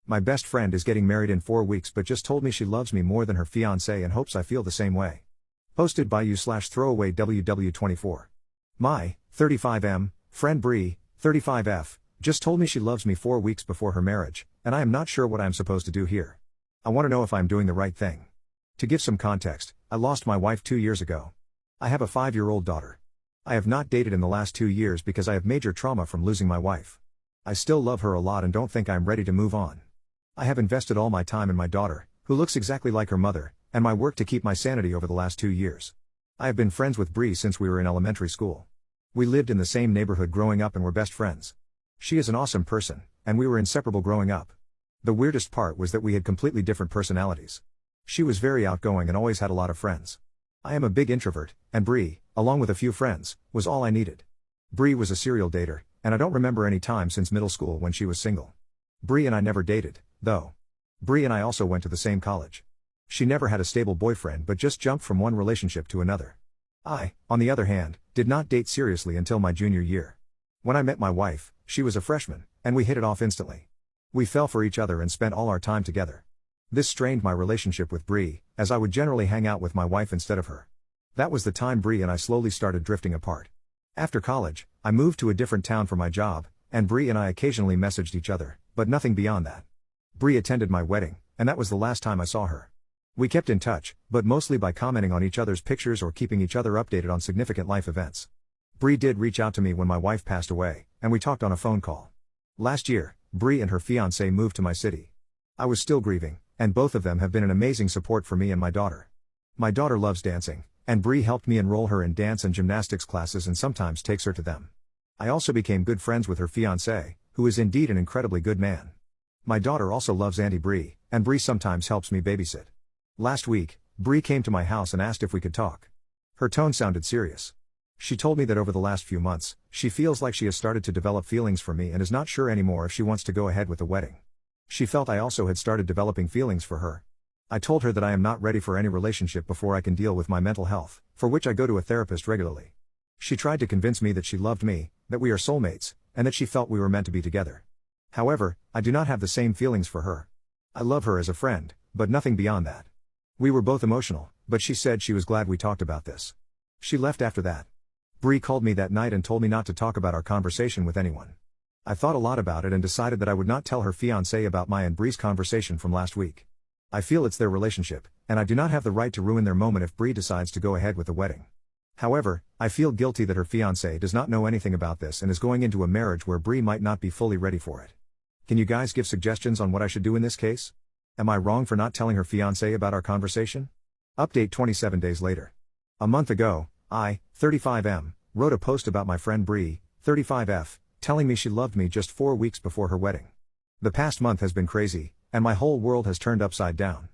My best friend is getting married in 4 weeks but just told me she loves me more than her fiance and hopes I feel the same way. Posted by you/throwaway WW24. My 35M friend Bree, 35F, just told me she loves me 4 weeks before her marriage, and I am not sure what I am supposed to do here. I want to know if I am doing the right thing. To give some context, I lost my wife 2 years ago. I have a 5-year-old daughter. I have not dated in the last 2 years because I have major trauma from losing my wife. I still love her a lot and don't think I am ready to move on. I have invested all my time in my daughter, who looks exactly like her mother, and my work to keep my sanity over the last 2 years. I have been friends with Bree since we were in elementary school. We lived in the same neighborhood growing up and were best friends. She is an awesome person, and we were inseparable growing up. The weirdest part was that we had completely different personalities. She was very outgoing and always had a lot of friends. I am a big introvert, and Bree, along with a few friends, was all I needed. Bree was a serial dater, and I don't remember any time since middle school when she was single. Bree and I never dated, though. Bree and I also went to the same college. She never had a stable boyfriend but just jumped from one relationship to another. I, on the other hand, did not date seriously until my junior year. When I met my wife, she was a freshman, and we hit it off instantly. We fell for each other and spent all our time together. This strained my relationship with Bree, as I would generally hang out with my wife instead of her. That was the time Bree and I slowly started drifting apart. After college, I moved to a different town for my job, and Bree and I occasionally messaged each other, but nothing beyond that. Bree attended my wedding, and that was the last time I saw her. We kept in touch, but mostly by commenting on each other's pictures or keeping each other updated on significant life events. Bree did reach out to me when my wife passed away, and we talked on a phone call. Last year, Bree and her fiance moved to my city. I was still grieving, and both of them have been an amazing support for me and my daughter. My daughter loves dancing, and Bree helped me enroll her in dance and gymnastics classes and sometimes takes her to them. I also became good friends with her fiance, who is indeed an incredibly good man. My daughter also loves Auntie Bree, and Bree sometimes helps me babysit. Last week, Bree came to my house and asked if we could talk. Her tone sounded serious. She told me that over the last few months, she feels like she has started to develop feelings for me and is not sure anymore if she wants to go ahead with the wedding. She felt I also had started developing feelings for her. I told her that I am not ready for any relationship before I can deal with my mental health, for which I go to a therapist regularly. She tried to convince me that she loved me, that we are soulmates, and that she felt we were meant to be together. However, I do not have the same feelings for her. I love her as a friend, but nothing beyond that. We were both emotional, but she said she was glad we talked about this. She left after that. Bree called me that night and told me not to talk about our conversation with anyone. I thought a lot about it and decided that I would not tell her fiancé about my and Bree's conversation from last week. I feel it's their relationship, and I do not have the right to ruin their moment if Bree decides to go ahead with the wedding. However, I feel guilty that her fiancé does not know anything about this and is going into a marriage where Bree might not be fully ready for it. Can you guys give suggestions on what I should do in this case? Am I wrong for not telling her fiancé about our conversation? Update 27 days later. A month ago, I, 35M, wrote a post about my friend Bree, 35F, telling me she loved me just 4 weeks before her wedding. The past month has been crazy, and my whole world has turned upside down.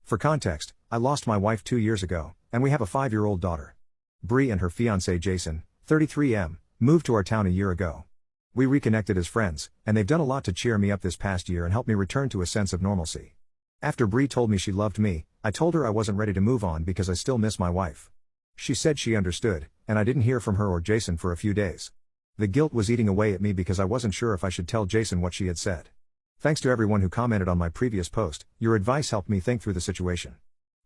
For context, I lost my wife 2 years ago, and we have a 5-year-old daughter. Bree and her fiancé Jason, 33M, moved to our town a year ago. We reconnected as friends, and they've done a lot to cheer me up this past year and help me return to a sense of normalcy. After Bree told me she loved me, I told her I wasn't ready to move on because I still miss my wife. She said she understood, and I didn't hear from her or Jason for a few days. The guilt was eating away at me because I wasn't sure if I should tell Jason what she had said. Thanks to everyone who commented on my previous post, your advice helped me think through the situation.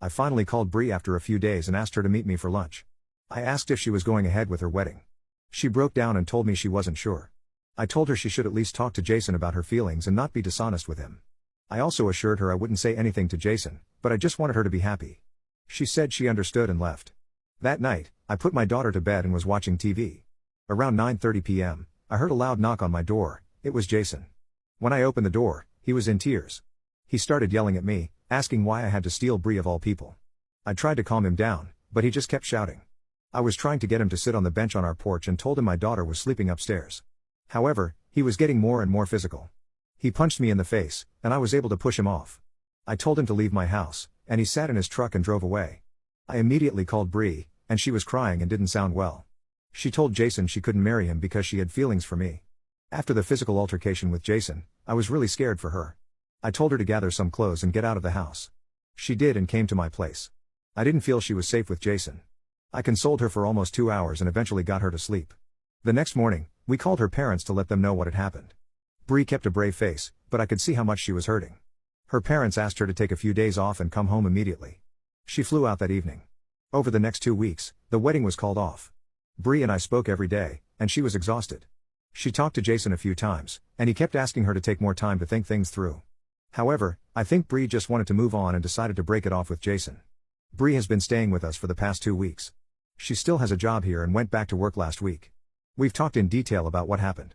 I finally called Bree after a few days and asked her to meet me for lunch. I asked if she was going ahead with her wedding. She broke down and told me she wasn't sure. I told her she should at least talk to Jason about her feelings and not be dishonest with him. I also assured her I wouldn't say anything to Jason, but I just wanted her to be happy. She said she understood and left. That night, I put my daughter to bed and was watching TV. Around 9:30 p.m., I heard a loud knock on my door. It was Jason. When I opened the door, he was in tears. He started yelling at me, asking why I had to steal Bree of all people. I tried to calm him down, but he just kept shouting. I was trying to get him to sit on the bench on our porch and told him my daughter was sleeping upstairs. However, he was getting more and more physical. He punched me in the face, and I was able to push him off. I told him to leave my house, and he sat in his truck and drove away. I immediately called Bree, and she was crying and didn't sound well. She told Jason she couldn't marry him because she had feelings for me. After the physical altercation with Jason, I was really scared for her. I told her to gather some clothes and get out of the house. She did and came to my place. I didn't feel she was safe with Jason. I consoled her for almost 2 hours and eventually got her to sleep. The next morning, we called her parents to let them know what had happened. Bree kept a brave face, but I could see how much she was hurting. Her parents asked her to take a few days off and come home immediately. She flew out that evening. Over the next 2 weeks, the wedding was called off. Bree and I spoke every day, and she was exhausted. She talked to Jason a few times, and he kept asking her to take more time to think things through. However, I think Bree just wanted to move on and decided to break it off with Jason. Bree has been staying with us for the past 2 weeks. She still has a job here and went back to work last week. We've talked in detail about what happened.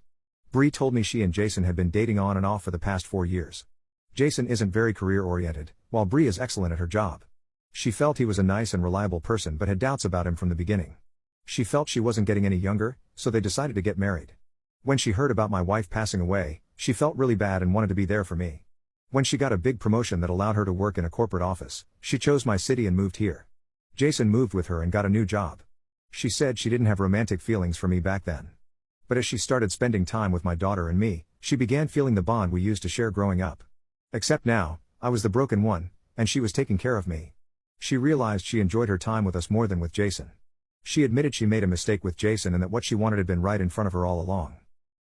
Bree told me she and Jason had been dating on and off for the past 4 years. Jason isn't very career-oriented, while Bree is excellent at her job. She felt he was a nice and reliable person but had doubts about him from the beginning. She felt she wasn't getting any younger, so they decided to get married. When she heard about my wife passing away, she felt really bad and wanted to be there for me. When she got a big promotion that allowed her to work in a corporate office, she chose my city and moved here. Jason moved with her and got a new job. She said she didn't have romantic feelings for me back then. But as she started spending time with my daughter and me, she began feeling the bond we used to share growing up. Except now, I was the broken one, and she was taking care of me. She realized she enjoyed her time with us more than with Jason. She admitted she made a mistake with Jason and that what she wanted had been right in front of her all along.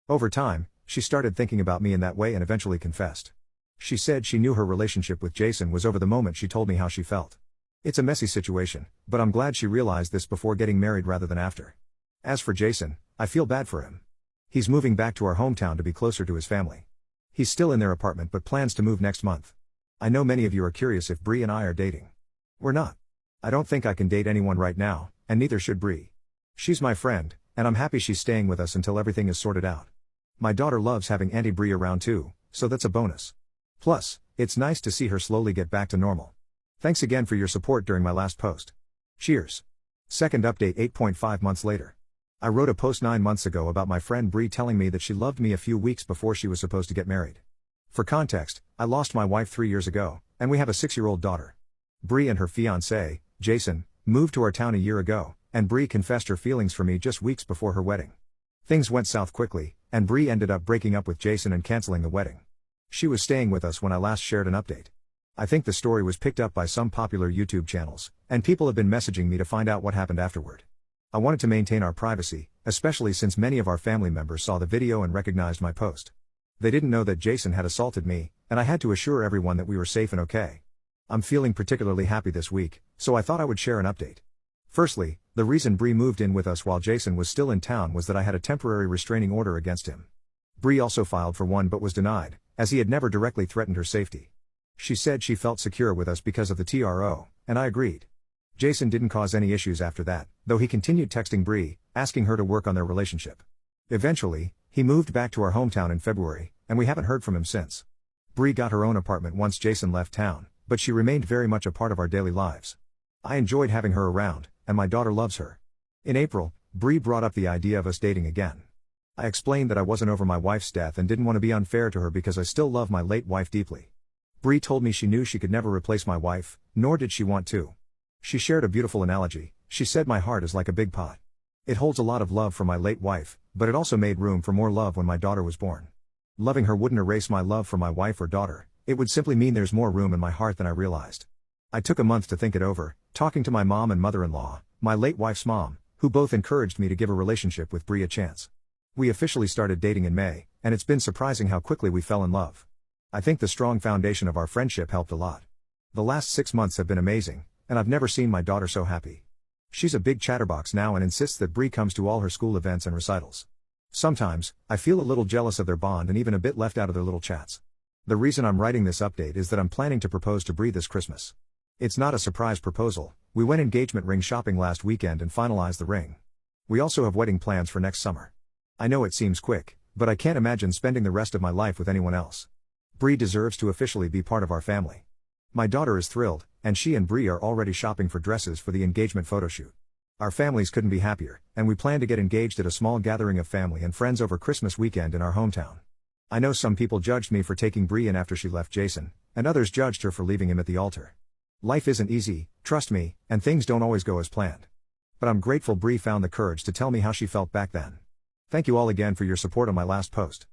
Over time, she started thinking about me in that way and eventually confessed. She said she knew her relationship with Jason was over the moment she told me how she felt. It's a messy situation, but I'm glad she realized this before getting married rather than after. As for Jason, I feel bad for him. He's moving back to our hometown to be closer to his family. He's still in their apartment but plans to move next month. I know many of you are curious if Bree and I are dating. We're not. I don't think I can date anyone right now, and neither should Bree. She's my friend, and I'm happy she's staying with us until everything is sorted out. My daughter loves having Auntie Bree around too, so that's a bonus. Plus, it's nice to see her slowly get back to normal. Thanks again for your support during my last post. Cheers. Second update 8.5 months later. I wrote a post 9 months ago about my friend Bree telling me that she loved me a few weeks before she was supposed to get married. For context, I lost my wife 3 years ago, and we have a 6-year-old daughter. Bree and her fiance, Jason, moved to our town a year ago, and Bree confessed her feelings for me just weeks before her wedding. Things went south quickly, and Bree ended up breaking up with Jason and canceling the wedding. She was staying with us when I last shared an update. I think the story was picked up by some popular YouTube channels, and people have been messaging me to find out what happened afterward. I wanted to maintain our privacy, especially since many of our family members saw the video and recognized my post. They didn't know that Jason had assaulted me, and I had to assure everyone that we were safe and okay. I'm feeling particularly happy this week, so I thought I would share an update. Firstly, the reason Bree moved in with us while Jason was still in town was that I had a temporary restraining order against him. Bree also filed for one but was denied, as he had never directly threatened her safety. She said she felt secure with us because of the TRO, and I agreed. Jason didn't cause any issues after that, though he continued texting Bree, asking her to work on their relationship. Eventually, he moved back to our hometown in February, and we haven't heard from him since. Bree got her own apartment once Jason left town, but she remained very much a part of our daily lives. I enjoyed having her around, and my daughter loves her. In April, Bree brought up the idea of us dating again. I explained that I wasn't over my wife's death and didn't want to be unfair to her because I still love my late wife deeply. Bree told me she knew she could never replace my wife, nor did she want to. She shared a beautiful analogy. She said my heart is like a big pot. It holds a lot of love for my late wife, but it also made room for more love when my daughter was born. Loving her wouldn't erase my love for my wife or daughter, it would simply mean there's more room in my heart than I realized. I took a month to think it over, talking to my mom and mother-in-law, my late wife's mom, who both encouraged me to give a relationship with Bree a chance. We officially started dating in May, and it's been surprising how quickly we fell in love. I think the strong foundation of our friendship helped a lot. The last 6 months have been amazing, and I've never seen my daughter so happy. She's a big chatterbox now and insists that Bree comes to all her school events and recitals. Sometimes, I feel a little jealous of their bond and even a bit left out of their little chats. The reason I'm writing this update is that I'm planning to propose to Bree this Christmas. It's not a surprise proposal. We went engagement ring shopping last weekend and finalized the ring. We also have wedding plans for next summer. I know it seems quick, but I can't imagine spending the rest of my life with anyone else. Bree deserves to officially be part of our family. My daughter is thrilled, and she and Bree are already shopping for dresses for the engagement photoshoot. Our families couldn't be happier, and we plan to get engaged at a small gathering of family and friends over Christmas weekend in our hometown. I know some people judged me for taking Bree in after she left Jason, and others judged her for leaving him at the altar. Life isn't easy, trust me, and things don't always go as planned. But I'm grateful Bree found the courage to tell me how she felt back then. Thank you all again for your support on my last post.